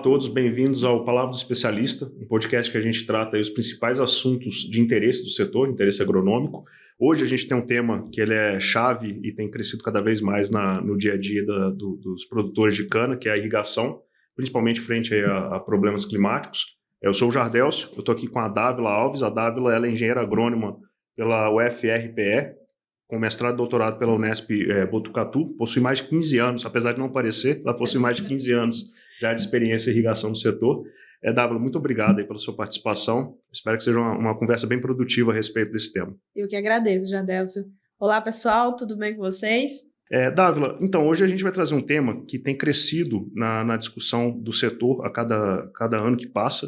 Olá a todos, bem-vindos ao Palavra do Especialista, um podcast que a gente trata aí os principais assuntos de interesse do setor, interesse agronômico. Hoje a gente tem um tema que ele é chave e tem crescido cada vez mais no dia a dia dos produtores de cana, que é a irrigação, principalmente frente a problemas climáticos. Eu sou o Jardélcio, eu estou aqui com a Dávila Alves. A Dávila ela é engenheira agrônoma pela UFRPE, com mestrado e doutorado pela Unesp Botucatu, possui mais de 15 anos, apesar de não parecer, ela possui mais de 15 anos já de experiência em irrigação no setor. Dávila, muito obrigado aí pela sua participação. Espero que seja uma conversa bem produtiva a respeito desse tema. Eu que agradeço, Jardélcio. Olá, pessoal, tudo bem com vocês? Dávila, então, hoje a gente vai trazer um tema que tem crescido na discussão do setor a cada ano que passa.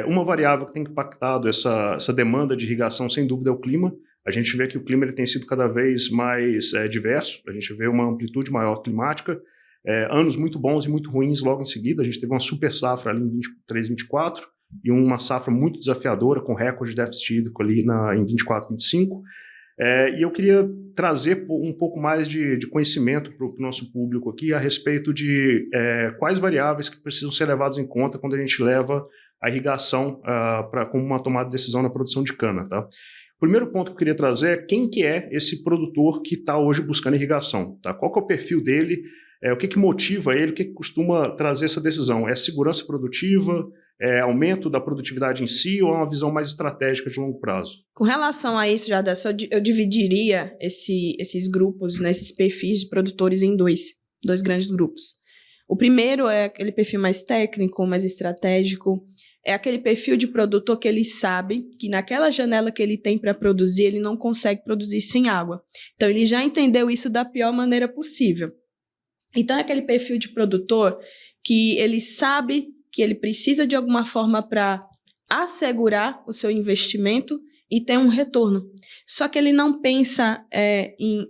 Uma variável que tem impactado essa demanda de irrigação, sem dúvida, é o clima. A gente vê que o clima ele tem sido cada vez mais diverso, a gente vê uma amplitude maior climática, anos muito bons e muito ruins logo em seguida. A gente teve uma super safra ali em 23, 24 e uma safra muito desafiadora, com recorde de déficit hídrico ali em 24, 25. E eu queria trazer um pouco mais de conhecimento para o nosso público aqui a respeito de quais variáveis que precisam ser levadas em conta quando a gente leva a irrigação como uma tomada de decisão na produção de cana, tá? O primeiro ponto que eu queria trazer é quem que é esse produtor que está hoje buscando irrigação, tá? Qual que é o perfil dele, o que motiva ele, o que costuma trazer essa decisão? É segurança produtiva, aumento da produtividade em si ou é uma visão mais estratégica de longo prazo? Com relação a isso, Jardélcio, eu dividiria esses grupos, né, esses perfis de produtores em dois grandes grupos. O primeiro é aquele perfil mais técnico, mais estratégico. É aquele perfil de produtor que ele sabe que naquela janela que ele tem para produzir, ele não consegue produzir sem água. Então, ele já entendeu isso da pior maneira possível. Então, é aquele perfil de produtor que ele sabe que ele precisa de alguma forma para assegurar o seu investimento e ter um retorno. Só que ele não pensa em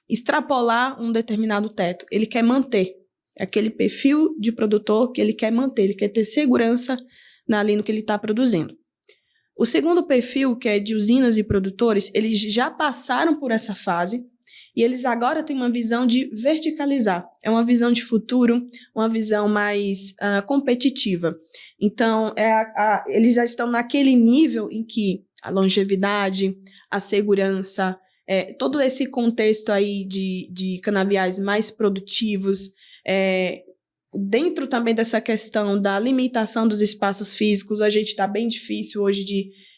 extrapolar um determinado teto. Ele quer manter. É aquele perfil de produtor que ele quer manter, ele quer ter segurança ali no que ele está produzindo. O segundo perfil, que é de usinas e produtores, eles já passaram por essa fase e eles agora têm uma visão de verticalizar. É uma visão de futuro, uma visão mais competitiva. Então, eles já estão naquele nível em que a longevidade, a segurança, todo esse contexto aí de canaviais mais produtivos, dentro também dessa questão da limitação dos espaços físicos, a gente está bem difícil hoje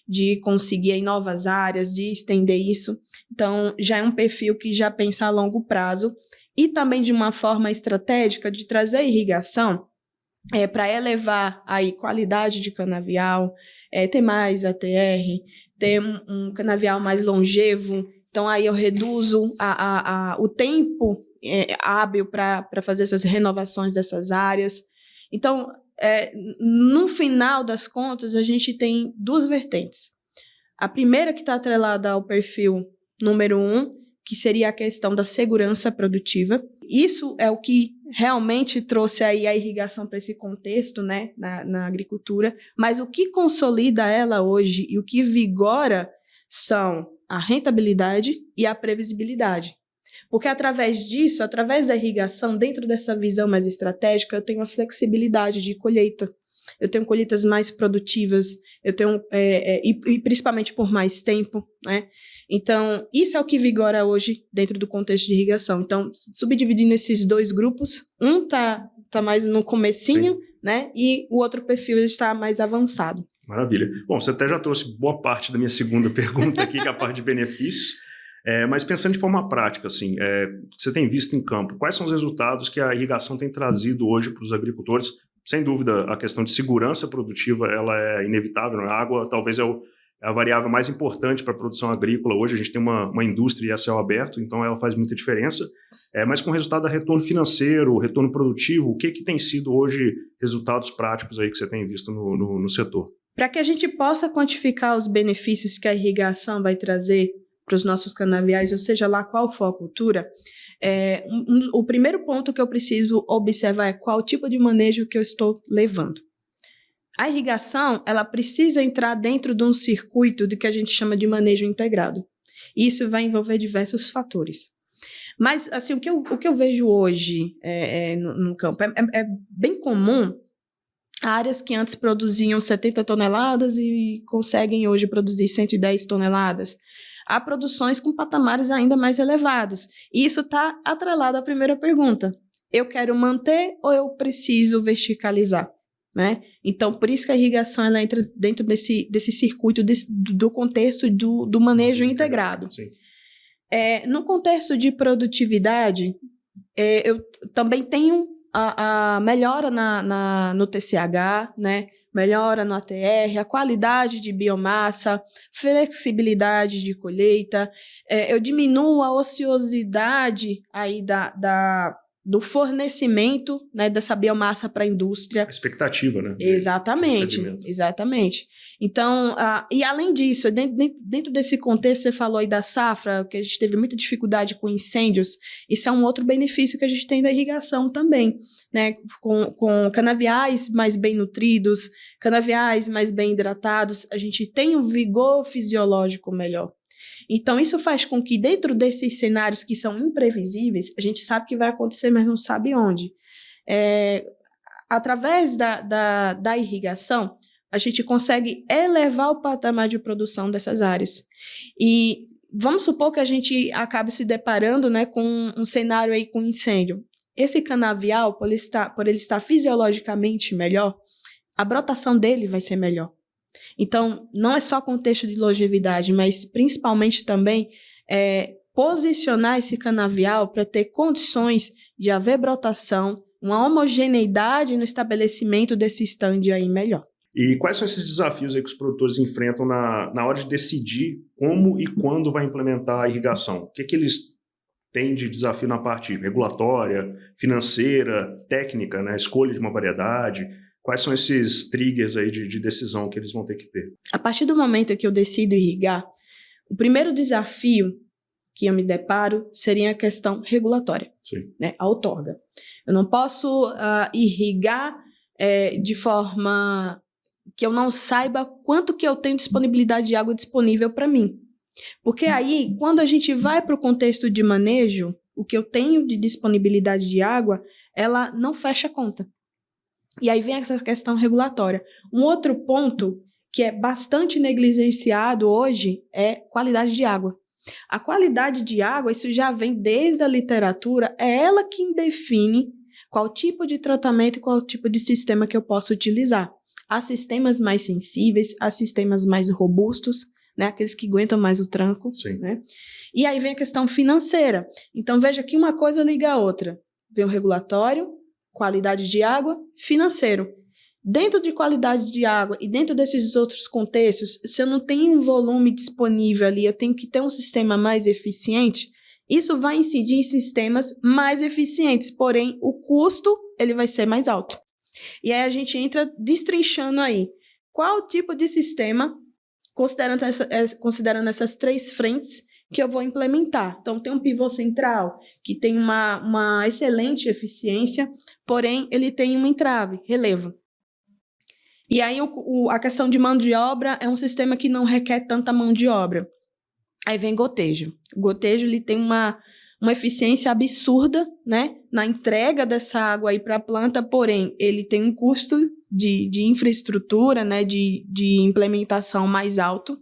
de conseguir em novas áreas, de estender isso. Então, já é um perfil que já pensa a longo prazo e também de uma forma estratégica de trazer irrigação para elevar aí qualidade de canavial, ter mais ATR, ter um canavial mais longevo. Então, aí eu reduzo o tempo hábil para fazer essas renovações dessas áreas. Então, no final das contas, a gente tem duas vertentes. A primeira que está atrelada ao perfil número 1, que seria a questão da segurança produtiva. Isso é o que realmente trouxe aí a irrigação para esse contexto, né, na agricultura, mas o que consolida ela hoje e o que vigora são a rentabilidade e a previsibilidade. Porque através disso, através da irrigação, dentro dessa visão mais estratégica, eu tenho a flexibilidade de colheita. Eu tenho colheitas mais produtivas, eu tenho e principalmente por mais tempo, né? Então, isso é o que vigora hoje dentro do contexto de irrigação. Então, subdividindo esses dois grupos, um tá mais no comecinho, sim, né? E o outro perfil está mais avançado. Maravilha. Bom, você até já trouxe boa parte da minha segunda pergunta aqui, que é a parte de benefícios. Mas pensando de forma prática, assim, você tem visto em campo, quais são os resultados que a irrigação tem trazido hoje para os agricultores? Sem dúvida, a questão de segurança produtiva ela é inevitável. A água talvez é a variável mais importante para a produção agrícola. Hoje a gente tem uma indústria a céu aberto, então ela faz muita diferença. Mas com o resultado da retorno financeiro, retorno produtivo, o que tem sido hoje resultados práticos aí que você tem visto no setor? Para que a gente possa quantificar os benefícios que a irrigação vai trazer para os nossos canaviais, ou seja lá qual for a cultura, o primeiro ponto que eu preciso observar é qual tipo de manejo que eu estou levando. A irrigação, ela precisa entrar dentro de um circuito de que a gente chama de manejo integrado. Isso vai envolver diversos fatores. Mas, assim, o que eu vejo hoje no campo é bem comum áreas que antes produziam 70 toneladas e conseguem hoje produzir 110 toneladas. Há produções com patamares ainda mais elevados. E isso está atrelado à primeira pergunta. Eu quero manter ou eu preciso verticalizar? Né? Então, por isso que a irrigação ela entra dentro desse circuito, do contexto do manejo integrado. Sim. No contexto de produtividade, eu também tenho a melhora no TCH, né? Melhora no ATR, a qualidade de biomassa, flexibilidade de colheita, eu diminuo a ociosidade aí do fornecimento, né, dessa biomassa para a indústria. A expectativa, né? Exatamente. Então, e além disso, dentro desse contexto, você falou aí da safra, que a gente teve muita dificuldade com incêndios, isso é um outro benefício que a gente tem da irrigação também, né? Com canaviais mais bem nutridos, canaviais mais bem hidratados, a gente tem um vigor fisiológico melhor. Então, isso faz com que dentro desses cenários que são imprevisíveis, a gente sabe que vai acontecer, mas não sabe onde. Através da irrigação, a gente consegue elevar o patamar de produção dessas áreas. E vamos supor que a gente acabe se deparando, né, com um cenário aí com incêndio. Esse canavial, por ele estar fisiologicamente melhor, a brotação dele vai ser melhor. Então, não é só contexto de longevidade, mas principalmente também posicionar esse canavial para ter condições de haver brotação, uma homogeneidade no estabelecimento desse stand aí melhor. E quais são esses desafios aí que os produtores enfrentam na hora de decidir como e quando vai implementar a irrigação? O que eles têm de desafio na parte regulatória, financeira, técnica, né? Escolha de uma variedade? Quais são esses triggers aí de decisão que eles vão ter que ter? A partir do momento que eu decido irrigar, o primeiro desafio que eu me deparo seria a questão regulatória, né? A outorga. Eu não posso irrigar de forma que eu não saiba quanto que eu tenho disponibilidade de água disponível para mim. Porque aí, quando a gente vai para o contexto de manejo, o que eu tenho de disponibilidade de água, ela não fecha a conta. E aí vem essa questão regulatória. Um outro ponto que é bastante negligenciado hoje é qualidade de água. A qualidade de água, isso já vem desde a literatura, é ela quem define qual tipo de tratamento e qual tipo de sistema que eu posso utilizar. Há sistemas mais sensíveis, há sistemas mais robustos, né? Aqueles que aguentam mais o tranco. Né? E aí vem a questão financeira. Então, veja que uma coisa liga a outra. Vem o regulatório, qualidade de água, financeiro. Dentro de qualidade de água e dentro desses outros contextos, se eu não tenho um volume disponível ali, eu tenho que ter um sistema mais eficiente, isso vai incidir em sistemas mais eficientes, porém o custo ele vai ser mais alto. E aí a gente entra destrinchando aí qual tipo de sistema, considerando essas três frentes, que eu vou implementar. Então, tem um pivô central, que tem uma excelente eficiência, porém, ele tem um entrave, relevo. E aí, a questão de mão de obra é um sistema que não requer tanta mão de obra. Aí vem gotejo. O gotejo, ele tem uma eficiência absurda, né, na entrega dessa água aí para a planta, porém, ele tem um custo de infraestrutura, né, de implementação mais alto.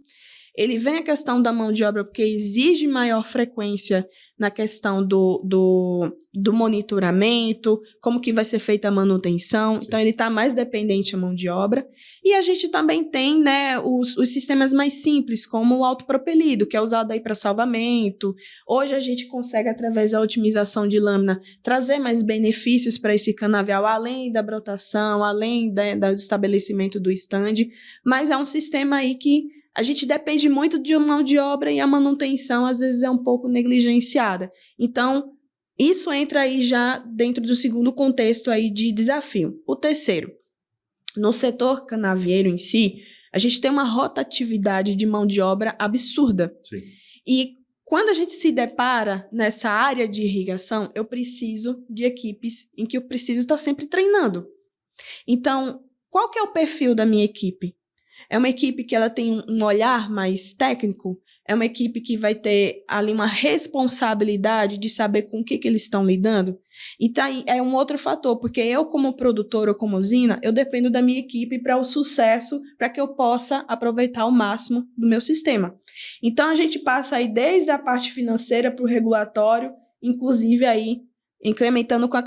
Ele vem a questão da mão de obra porque exige maior frequência na questão do monitoramento, como que vai ser feita a manutenção. Então, ele está mais dependente da mão de obra. E a gente também tem, né, os sistemas mais simples, como o autopropelido, que é usado aí para salvamento. Hoje, a gente consegue, através da otimização de lâmina, trazer mais benefícios para esse canavial, além da brotação, além do estabelecimento do stand. Mas é um sistema aí que a gente depende muito de mão de obra e a manutenção, às vezes, é um pouco negligenciada. Então, isso entra aí já dentro do segundo contexto aí de desafio. O terceiro, no setor canavieiro em si, a gente tem uma rotatividade de mão de obra absurda. Sim. E quando a gente se depara nessa área de irrigação, eu preciso de equipes em que eu preciso estar sempre treinando. Então, qual que é o perfil da minha equipe? É uma equipe que ela tem um olhar mais técnico? É uma equipe que vai ter ali uma responsabilidade de saber com o que eles estão lidando? Então, é um outro fator, porque eu, como produtor ou como usina, eu dependo da minha equipe para o sucesso, para que eu possa aproveitar ao máximo do meu sistema. Então, a gente passa aí desde a parte financeira para o regulatório, inclusive aí incrementando com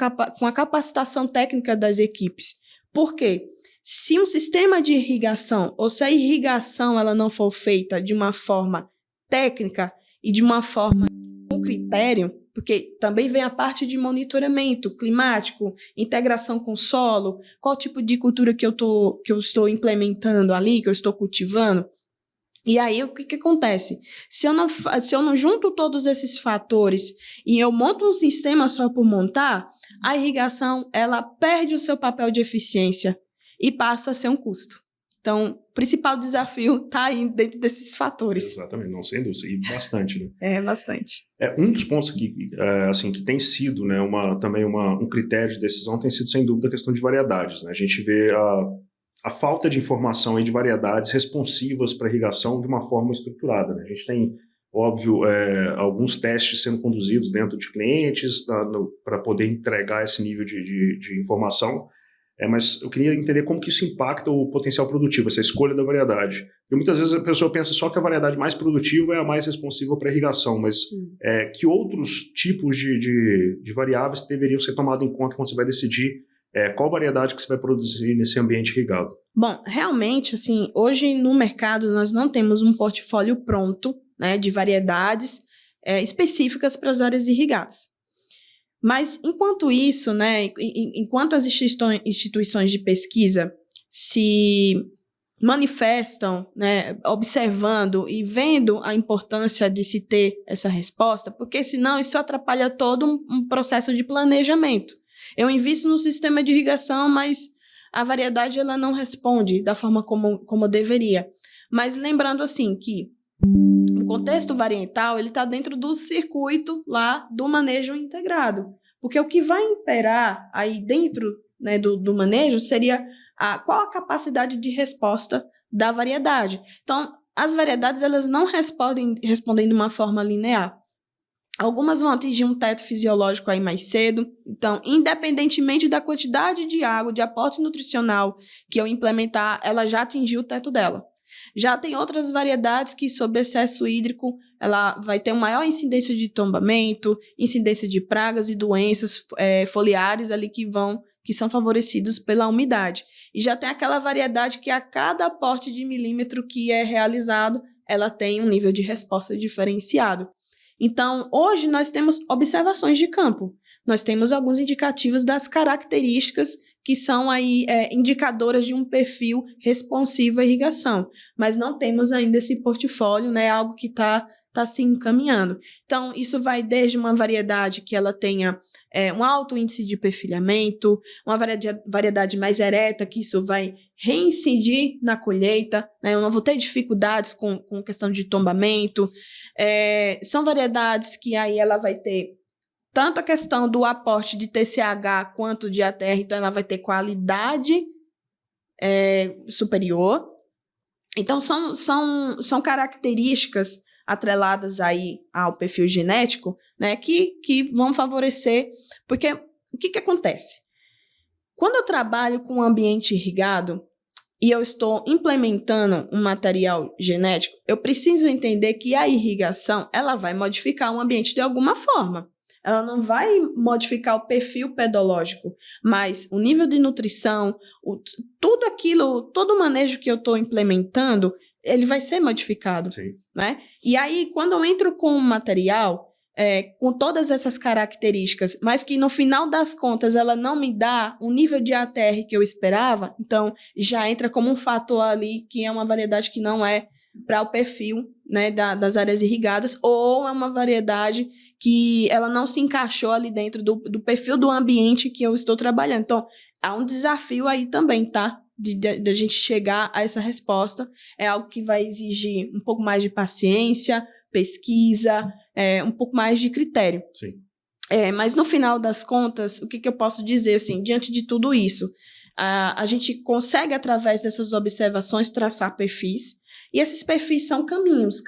a capacitação técnica das equipes. Por quê? Se um sistema de irrigação, ou se a irrigação ela não for feita de uma forma técnica e de uma forma com critério, porque também vem a parte de monitoramento climático, integração com o solo, qual tipo de cultura que eu estou implementando ali, que eu estou cultivando. E aí, o que acontece? Se eu não junto todos esses fatores e eu monto um sistema só por montar, a irrigação ela perde o seu papel de eficiência e passa a ser um custo. Então, o principal desafio está aí dentro desses fatores. Exatamente, não, sem dúvida, e bastante, né? Bastante. Um dos pontos que tem sido, né, também um critério de decisão tem sido, sem dúvida, a questão de variedades, né? A gente vê a falta de informação aí de variedades responsivas para irrigação de uma forma estruturada, né? A gente tem, óbvio, alguns testes sendo conduzidos dentro de clientes para poder entregar esse nível de informação, mas eu queria entender como que isso impacta o potencial produtivo, essa escolha da variedade. Porque muitas vezes a pessoa pensa só que a variedade mais produtiva é a mais responsiva para irrigação, mas que outros tipos de variáveis deveriam ser tomados em conta quando você vai decidir qual variedade que você vai produzir nesse ambiente irrigado? Bom, realmente, assim, hoje no mercado nós não temos um portfólio pronto, né, de variedades específicas para as áreas irrigadas. Mas, enquanto isso, né, enquanto as instituições de pesquisa se manifestam, né, observando e vendo a importância de se ter essa resposta, porque senão isso atrapalha todo um processo de planejamento. Eu invisto no sistema de irrigação, mas a variedade ela não responde da forma como deveria. Mas lembrando assim que o contexto variental ele está dentro do circuito lá do manejo integrado. Porque o que vai imperar aí dentro, né, do manejo seria qual a capacidade de resposta da variedade. Então, as variedades elas não respondem de uma forma linear. Algumas vão atingir um teto fisiológico aí mais cedo. Então, independentemente da quantidade de água, de aporte nutricional que eu implementar, ela já atingiu o teto dela. Já tem outras variedades que, sob excesso hídrico, ela vai ter uma maior incidência de tombamento, incidência de pragas e doenças foliares ali que são favorecidos pela umidade. E já tem aquela variedade que a cada aporte de milímetro que é realizado, ela tem um nível de resposta diferenciado. Então, hoje nós temos observações de campo. Nós temos alguns indicativos das características que são aí indicadoras de um perfil responsivo à irrigação, mas não temos ainda esse portfólio, né, algo que está se encaminhando. Então, isso vai desde uma variedade que ela tenha um alto índice de perfilhamento, uma variedade mais ereta, que isso vai reincidir na colheita, né? Eu não vou ter dificuldades com questão de tombamento. São variedades que aí ela vai ter tanto a questão do aporte de TCH quanto de ATR, então ela vai ter qualidade superior. Então, são características atreladas aí ao perfil genético, né, que vão favorecer, porque o que acontece? Quando eu trabalho com um ambiente irrigado e eu estou implementando um material genético, eu preciso entender que a irrigação ela vai modificar o ambiente de alguma forma. Ela não vai modificar o perfil pedológico, mas o nível de nutrição, tudo aquilo, todo o manejo que eu estou implementando, ele vai ser modificado. Sim. Né? E aí, quando eu entro com um material, com todas essas características, mas que no final das contas ela não me dá o nível de ATR que eu esperava, então já entra como um fator ali que é uma variedade que não é para o perfil, né, das áreas irrigadas, ou é uma variedade que ela não se encaixou ali dentro do perfil do ambiente que eu estou trabalhando. Então, há um desafio aí também, tá? De a gente chegar a essa resposta. É algo que vai exigir um pouco mais de paciência, pesquisa, um pouco mais de critério. Sim. Mas no final das contas, o que eu posso dizer, assim, diante de tudo isso? A gente consegue, através dessas observações, traçar perfis E esses perfis são caminhos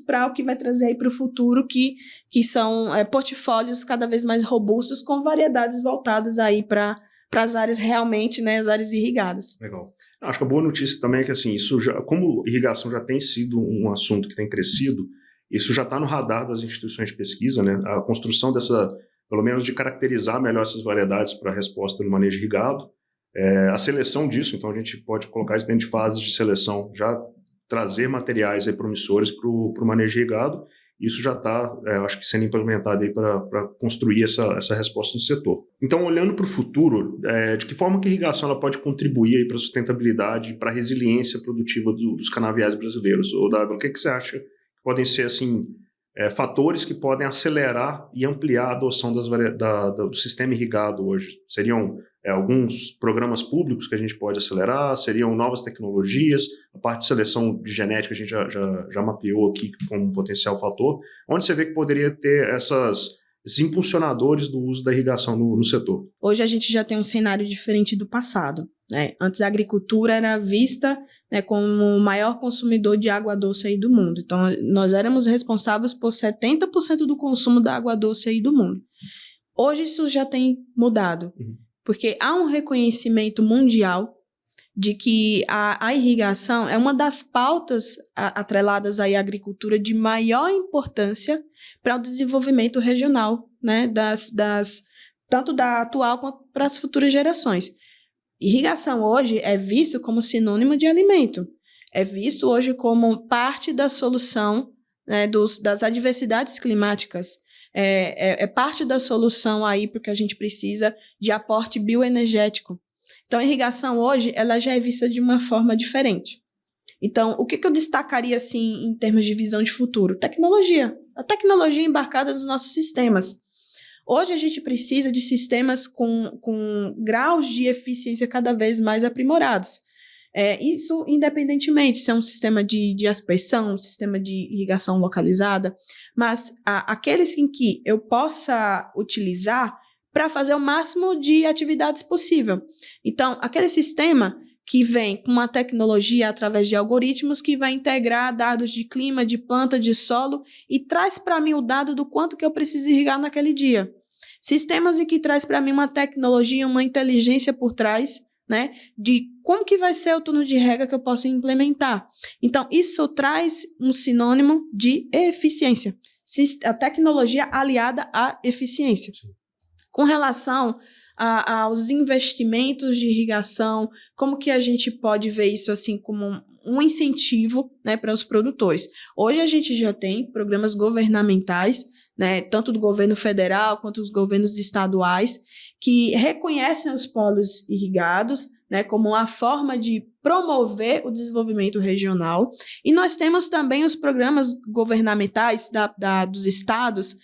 para o que vai trazer aí para o futuro, que são portfólios cada vez mais robustos, com variedades voltadas aí para as áreas realmente, né, as áreas irrigadas. Legal. Acho que a boa notícia também é que, assim, isso já, como irrigação já tem sido um assunto que tem crescido, isso já está no radar das instituições de pesquisa, né? A construção pelo menos de caracterizar melhor essas variedades para a resposta no manejo irrigado, a seleção disso, então a gente pode colocar isso dentro de fases de seleção, já trazer materiais aí promissores para o manejo irrigado. Isso já está, acho que, sendo implementado aí para construir essa resposta no setor. Então, olhando para o futuro, de que forma que a irrigação ela pode contribuir para a sustentabilidade e para a resiliência produtiva dos canaviais brasileiros? Ô, Davi, o que você acha que podem ser assim, fatores que podem acelerar e ampliar a adoção do sistema irrigado hoje? Seriam alguns programas públicos que a gente pode acelerar? Seriam novas tecnologias? A parte de seleção de genética a gente já mapeou aqui como um potencial fator. Onde você vê que poderia ter esses impulsionadores do uso da irrigação no setor? Hoje a gente já tem um cenário diferente do passado, né? Antes a agricultura era vista, né, como o maior consumidor de água doce aí do mundo. Então nós éramos responsáveis por 70% do consumo da água doce aí do mundo. Hoje isso já tem mudado. Porque há um reconhecimento mundial de que a irrigação é uma das pautas atreladas aí à agricultura de maior importância para o desenvolvimento regional, né, tanto da atual quanto para as futuras gerações. Irrigação hoje é visto como sinônimo de alimento, é visto hoje como parte da solução, né, das adversidades climáticas. É parte da solução aí porque a gente precisa de aporte bioenergético. Então, a irrigação hoje ela já é vista de uma forma diferente. Então, o que eu destacaria assim, em termos de visão de futuro? Tecnologia. A tecnologia embarcada nos nossos sistemas. Hoje a gente precisa de sistemas com graus de eficiência cada vez mais aprimorados. Isso independentemente se é um sistema de aspersão, um sistema de irrigação localizada, mas aqueles em que eu possa utilizar para fazer o máximo de atividades possível. Então, aquele sistema que vem com uma tecnologia através de algoritmos que vai integrar dados de clima, de planta, de solo e traz para mim o dado do quanto que eu preciso irrigar naquele dia. Sistemas em que traz para mim uma tecnologia, uma inteligência por trás, né, de como que vai ser o turno de rega que eu posso implementar. Então, isso traz um sinônimo de eficiência. A tecnologia aliada à eficiência. Com relação aos investimentos de irrigação, como que a gente pode ver isso assim como um incentivo, né, para os produtores? Hoje a gente já tem programas governamentais, né, tanto do governo federal quanto dos governos estaduais, que reconhecem os polos irrigados, né, como uma forma de promover o desenvolvimento regional. E nós temos também os programas governamentais dos estados,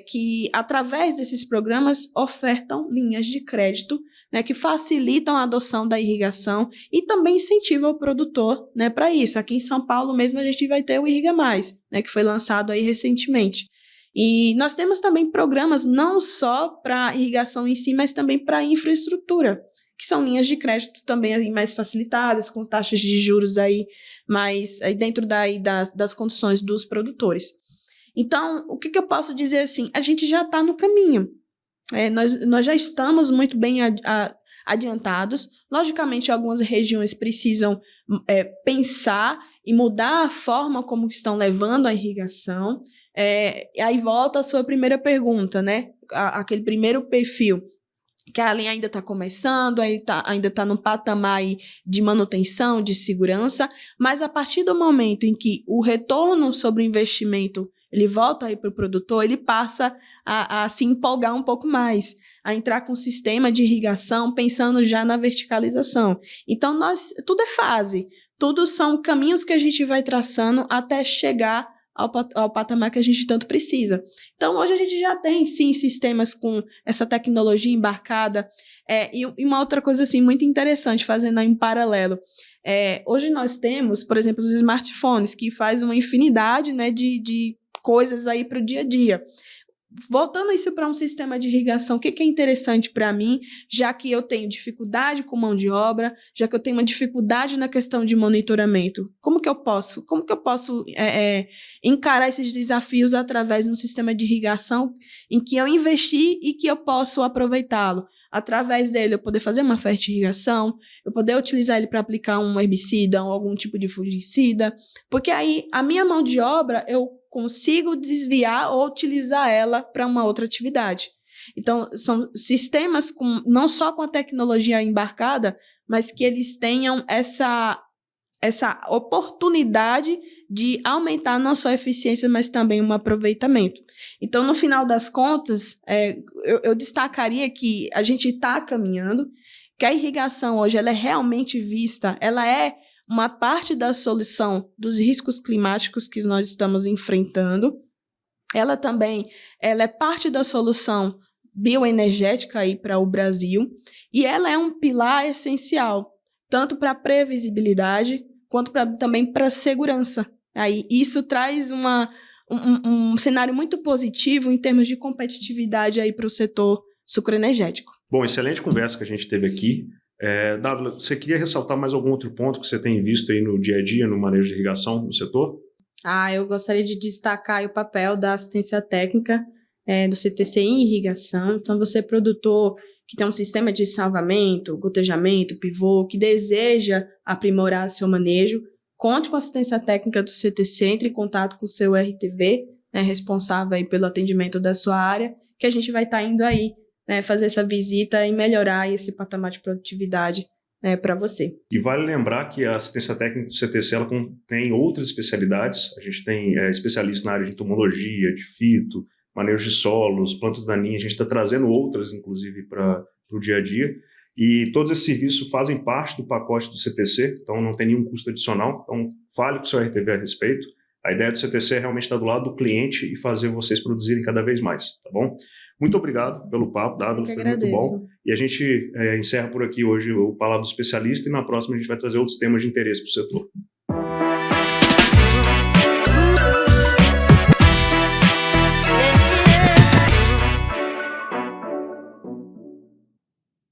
que, através desses programas, ofertam linhas de crédito, né, que facilitam a adoção da irrigação e também incentivam o produtor, né, para isso. Aqui em São Paulo mesmo a gente vai ter o Irriga Mais, né, que foi lançado aí recentemente. E nós temos também programas não só para irrigação em si, mas também para infraestrutura, que são linhas de crédito também aí mais facilitadas, com taxas de juros aí mais aí dentro das condições dos produtores. Então, o que eu posso dizer assim? A gente já está no caminho. Nós já estamos muito bem adiantados. Logicamente, algumas regiões precisam pensar e mudar a forma como estão levando a irrigação. Aí volta a sua primeira pergunta, né? Aquele primeiro perfil, que a linha ainda está começando, ainda está num patamar aí de manutenção, de segurança, mas a partir do momento em que o retorno sobre o investimento ele volta aí para o produtor, ele passa a se empolgar um pouco mais, a entrar com um sistema de irrigação, pensando já na verticalização. Então, tudo é fase, tudo são caminhos que a gente vai traçando até chegar ao patamar que a gente tanto precisa. Então, hoje a gente já tem, sim, sistemas com essa tecnologia embarcada. E uma outra coisa, assim, muito interessante, fazendo aí um paralelo. Hoje nós temos, por exemplo, os smartphones, que faz uma infinidade, né, de coisas aí para o dia a dia. voltando isso para um sistema de irrigação, o que é interessante para mim, já que eu tenho dificuldade com mão de obra, já que eu tenho uma dificuldade na questão de monitoramento, como que eu posso encarar esses desafios através de um sistema de irrigação em que eu investi e que eu posso aproveitá-lo? Através dele eu poder fazer uma fertirrigação, eu poder utilizar ele para aplicar um herbicida ou algum tipo de fungicida, porque aí a minha mão de obra eu consigo desviar ou utilizar ela para uma outra atividade. Então, são sistemas não só com a tecnologia embarcada, mas que eles tenham essa oportunidade de aumentar não só a eficiência, mas também um aproveitamento. Então, no final das contas, eu destacaria que a gente está caminhando, que a irrigação hoje ela é realmente vista, ela é uma parte da solução dos riscos climáticos que nós estamos enfrentando. Ela é parte da solução bioenergética aí para o Brasil, e ela é um pilar essencial, tanto para a previsibilidade, quanto também para a segurança. Aí, isso traz um cenário muito positivo em termos de competitividade para o setor sucroenergético. Bom, excelente conversa que a gente teve aqui. Dávila, você queria ressaltar mais algum outro ponto que você tem visto aí no dia a dia, no manejo de irrigação no setor? Eu gostaria de destacar o papel da assistência técnica do CTC em irrigação. Então, você produtor que tem um sistema de salvamento, gotejamento, pivô, que deseja aprimorar seu manejo, conte com a assistência técnica do CTC, entre em contato com o seu RTV, responsável aí pelo atendimento da sua área, que a gente vai estar indo aí fazer essa visita e melhorar esse patamar de produtividade para você. E vale lembrar que a assistência técnica do CTC ela contém outras especialidades. A gente tem especialistas na área de entomologia, de fito, manejo de solos, plantas daninhas. A gente está trazendo outras, inclusive, para o dia a dia. E todos esses serviços fazem parte do pacote do CTC, então não tem nenhum custo adicional. Então, fale com o seu RTV a respeito. A ideia do CTC é realmente estar do lado do cliente e fazer vocês produzirem cada vez mais, tá bom? Muito obrigado pelo papo, Dávila, foi muito bom. E a gente encerra por aqui hoje o Palavra do Especialista e na próxima a gente vai trazer outros temas de interesse para o setor.